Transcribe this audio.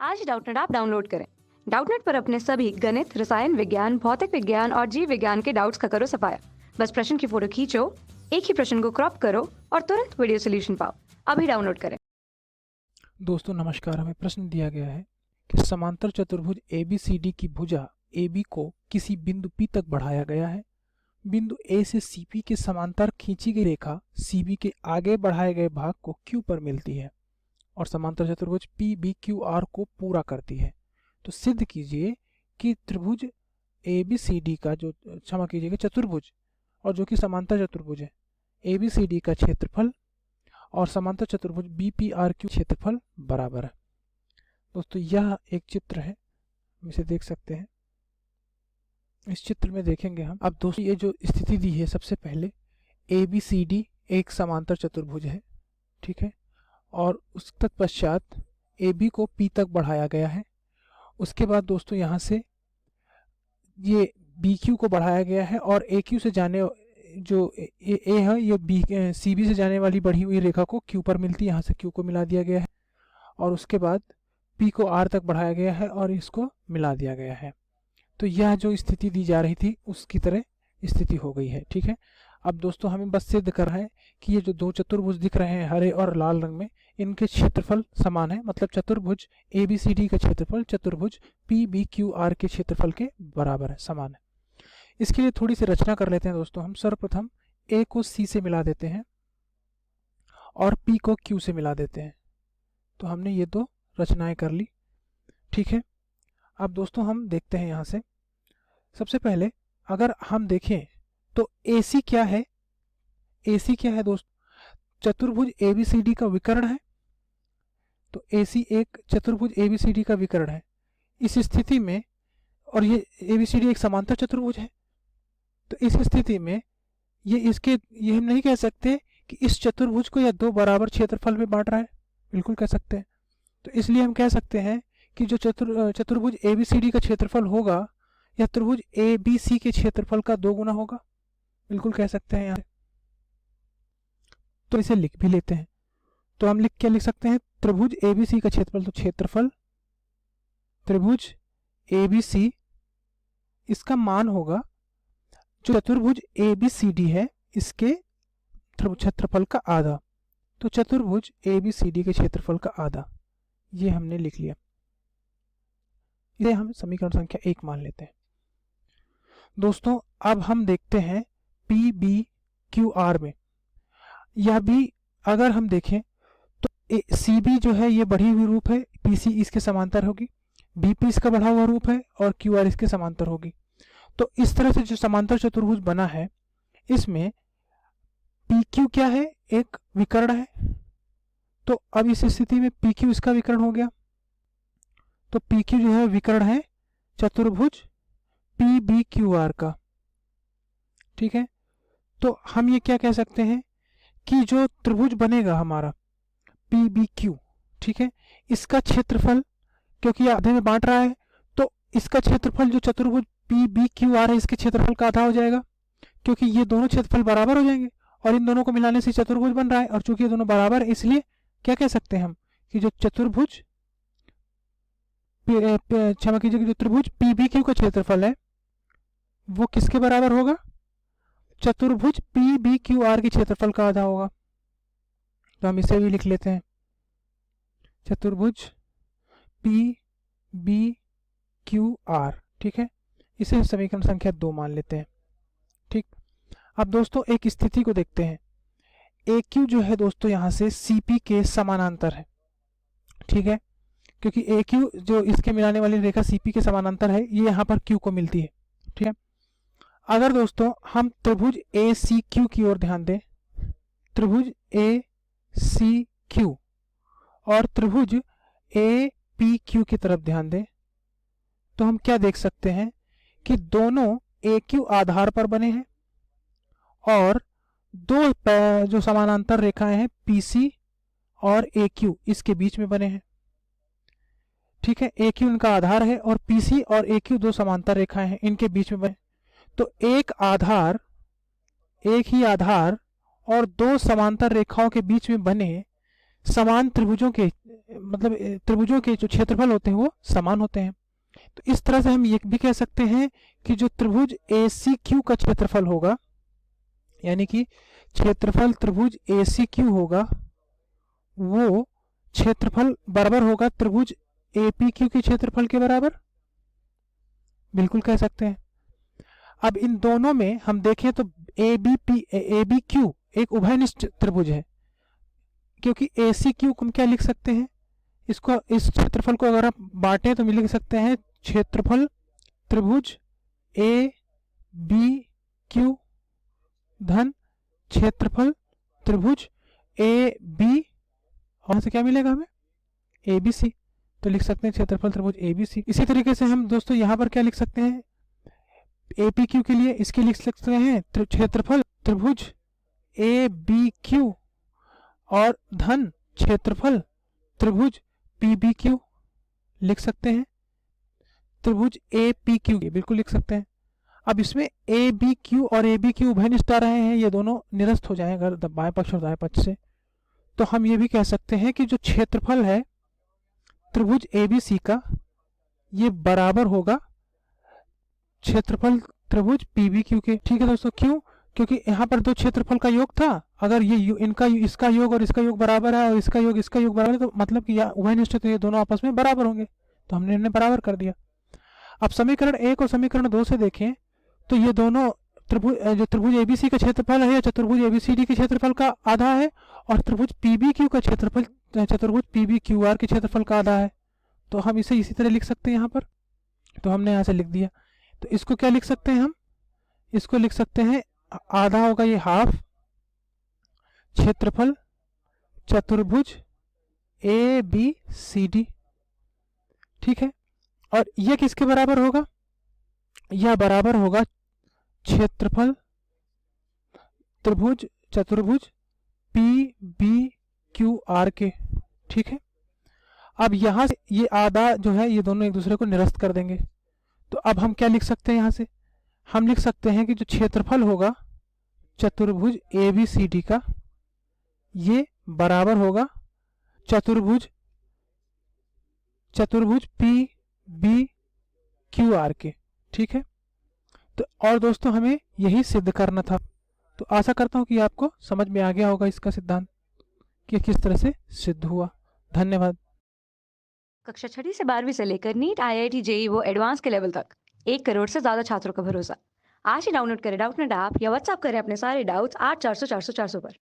आज Doubtnut app download करें। Doubtnut पर अपने सभी गणित, रसायन विज्ञान, भौतिक विज्ञान और जीव विज्ञान के डाउट्स का करो सफाया। बस प्रश्न की फोटो खींचो, एक ही प्रश्न को क्रॉप करो और तुरंत वीडियो सोल्यूशन पाओ। अभी डाउनलोड करें। दोस्तों नमस्कार। हमें प्रश्न दिया गया है कि समांतर चतुर्भुज ABCD की भुजा AB को किसी बिंदु P तक बढ़ाया गया है। बिंदु A से CP के समांतर खींची गई रेखा CB के आगे बढ़ाए गए भाग को Q पर मिलती है और समांतर चतुर्भुज PBQR को पूरा करती है। तो सिद्ध कीजिए कि त्रिभुज ABCD का जो क्षमा कीजिएगा चतुर्भुज और जो कि समांतर चतुर्भुज है ABCD का क्षेत्रफल और समांतर चतुर्भुज BPRQ क्षेत्रफल बराबर है। दोस्तों यह एक चित्र है, हम इसे देख सकते हैं। इस चित्र में देखेंगे हम। अब दोस्तों ये जो स्थिति दी है, सबसे पहले ABCD एक समांतर चतुर्भुज है, ठीक है, और उस तत्पश्चात AB को P तक बढ़ाया गया है। उसके बाद दोस्तों यहाँ से ये BQ को बढ़ाया गया है और AQ से जाने जो A है ये CB से जाने वाली बढ़ी हुई रेखा को Q पर मिलती है, यहाँ से Q को मिला दिया गया है और उसके बाद P को R तक बढ़ाया गया है और इसको मिला दिया गया है। तो यह जो स्थिति दी जा रही थी उसकी तरह स्थिति हो गई है, ठीक है। अब दोस्तों हमें बस सिद्ध कर रहा है कि ये जो दो चतुर्भुज दिख रहे हैं हरे और लाल रंग में, इनके क्षेत्रफल समान है, मतलब चतुर्भुज ABCD का क्षेत्रफल चतुर्भुज PBQR के क्षेत्रफल के बराबर है, समान है। इसके लिए थोड़ी सी रचना कर लेते हैं दोस्तों। हम सर्वप्रथम A को C से मिला देते हैं और P को Q से मिला देते हैं। तो हमने ये दो रचनाएं कर ली, ठीक है। अब दोस्तों हम देखते हैं यहाँ से। सबसे पहले अगर हम देखें तो AC क्या है? AC क्या है दोस्तों? चतुर्भुज ABCD का विकर्ण है। तो AC एक चतुर्भुज ABCD का विकर्ण है। इस स्थिति में, और ये ABCD एक समांतर चतुर्भुज है, तो इस स्थिति में ये हम नहीं कह सकते कि इस चतुर्भुज को यह दो बराबर क्षेत्रफल में बांट रहा है, बिल्कुल कह सकते हैं। तो इसलिए हम कह सकते हैं कि जो चतुर्भुज ABCD का क्षेत्रफल होगा यह त्रिभुज ABC के क्षेत्रफल का 2 गुना होगा, बिल्कुल कह सकते हैं यहाँ। तो इसे लिख भी लेते हैं। तो हम क्या लिख सकते हैं? त्रिभुज ABC का क्षेत्रफल, तो क्षेत्रफल त्रिभुज ABC, इसका मान होगा जो चतुर्भुज ABCD है इसके क्षेत्रफल का आधा। तो चतुर्भुज ABCD के क्षेत्रफल का आधा, ये हमने लिख लिया। इसे हम समीकरण संख्या 1 मान लेते हैं। दोस्तों अब हम देखते हैं PBQR में। यह भी अगर हम देखें तो CB जो है ये बढ़ी हुई रूप है, PC इसके समांतर होगी, BP इसका बढ़ा हुआ रूप है और QR इसके समांतर होगी। तो इस तरह से जो समांतर चतुर्भुज बना है इसमें PQ क्या है? एक विकर्ण है। तो अब इस स्थिति में PQ इसका विकर्ण हो गया। तो PQ जो है विकर्ण है चतुर्भुज PBQR का, ठीक है। तो हम ये क्या कह सकते हैं कि जो त्रिभुज बनेगा हमारा PBQ, ठीक है, इसका क्षेत्रफल, क्योंकि आधे में बांट रहा है, तो इसका क्षेत्रफल जो चतुर्भुज PBQR है इसके क्षेत्रफल का आधा हो जाएगा, क्योंकि ये दोनों क्षेत्रफल बराबर हो जाएंगे और इन दोनों को मिलाने से चतुर्भुज बन रहा है। और चूंकि ये दोनों बराबर है इसलिए क्या कह सकते हैं हम कि जो चतुर्भुज क्षमा कीजिए, जो त्रिभुज PBQ का क्षेत्रफल है वो किसके बराबर होगा? चतुर्भुज PBQR के क्षेत्रफल का आधा होगा। तो हम इसे भी लिख लेते हैं, चतुर्भुज PBQR, ठीक है। इसे समीकरण संख्या 2 मान लेते हैं, ठीक। अब दोस्तों एक स्थिति को देखते हैं। AQ जो है दोस्तों यहाँ से CP के समानांतर है, ठीक है, क्योंकि AQ जो इसके मिलाने वाली रेखा CP के समानांतर है, ये यहाँ पर Q को मिलती है, ठीक है। अगर दोस्तों हम त्रिभुज ACQ की ओर ध्यान दें, त्रिभुज ACQ और त्रिभुज APQ की तरफ ध्यान दें, तो हम क्या देख सकते हैं कि दोनों AQ आधार पर बने हैं और दो जो समानांतर रेखाएं हैं PC और AQ इसके बीच में बने हैं, ठीक है। AQ इनका आधार है और PC और AQ दो समांतर रेखाएं हैं, इनके बीच में बने। तो एक ही आधार और दो समांतर रेखाओं के बीच में बने समान त्रिभुजों के मतलब त्रिभुजों के जो क्षेत्रफल होते हैं वो समान होते हैं। तो इस तरह से हम ये भी कह सकते हैं कि जो त्रिभुज ACQ का क्षेत्रफल होगा, यानी कि क्षेत्रफल त्रिभुज ACQ होगा, वो क्षेत्रफल बराबर होगा त्रिभुज APQ के क्षेत्रफल के बराबर। बिल्कुल कह सकते हैं। अब इन दोनों में हम देखें तो ABQ एक उभयनिष्ठ त्रिभुज है, क्योंकि ACQ को हम क्या लिख सकते हैं, इसको, इस क्षेत्रफल को अगर आप बांटें तो हम लिख सकते हैं क्षेत्रफल त्रिभुज ABQ धन क्षेत्रफल त्रिभुज AB, वहां से क्या मिलेगा हमें, ABC। तो लिख सकते हैं क्षेत्रफल त्रिभुज ABC। इसी तरीके से हम दोस्तों यहाँ पर क्या लिख सकते हैं, APQ के लिए इसके लिख सकते हैं क्षेत्रफल त्रिभुज ABQ और धन क्षेत्रफल त्रिभुज PBQ लिख सकते हैं, त्रिभुज APQ बिल्कुल लिख सकते हैं। अब इसमें ABQ और ABQ उभयनिष्ठ आ रहे हैं, ये दोनों निरस्त हो जाएंगे अगर बाएं पक्ष और दाएं पक्ष से। तो हम ये भी कह सकते हैं कि जो क्षेत्रफल है त्रिभुज ABC का, ये बराबर होगा क्षेत्रफल त्रिभुज PBQ के। ठीक है दोस्तों, क्यों, क्योंकि यहाँ पर दो क्षेत्रफल का योग था, अगर ये इनका इसका योग और इसका योग बराबर है और इसका योग बराबर है, तो मतलब कि उभयनिष्ठ, तो ये दोनों आपस में बराबर होंगे, तो हमने इन्हें बराबर कर दिया। अब समीकरण 1 और समीकरण 2 से देखें तो ये दोनों जो त्रिभुज ABC का क्षेत्रफल है, चतुर्भुज ABCD के क्षेत्रफल का आधा है, और त्रिभुज PBQ का क्षेत्रफल चतुर्भुज PBQR के क्षेत्रफल का आधा है। तो हम इसे इसी तरह लिख सकते हैं यहाँ पर, तो हमने यहाँ से लिख दिया। तो इसको क्या लिख सकते हैं हम, इसको लिख सकते हैं आधा होगा ये हाफ क्षेत्रफल चतुर्भुज ABCD। ठीक है, और यह किसके बराबर होगा, यह बराबर होगा क्षेत्रफल त्रिभुज चतुर्भुज PBQR के। ठीक है, अब यहां से ये आधा जो है ये दोनों एक दूसरे को निरस्त कर देंगे। तो अब हम क्या लिख सकते हैं, यहां से हम लिख सकते हैं कि जो क्षेत्रफल होगा चतुर्भुज ABCD का, ये बराबर होगा चतुर्भुज PBQR के। ठीक है, तो और दोस्तों हमें यही सिद्ध करना था। तो आशा करता हूं कि आपको समझ में आ गया होगा इसका सिद्धांत कि किस तरह से सिद्ध हुआ। धन्यवाद। कक्षा 6 से 12वीं से लेकर नीट IIT JEE वो एडवांस के लेवल तक 1 करोड़ से ज्यादा छात्रों का भरोसा। आज ही डाउनलोड करें डाउटनेट ऐप या व्हाट्सएप करें अपने सारे डाउट्स 8400 400 400 पर।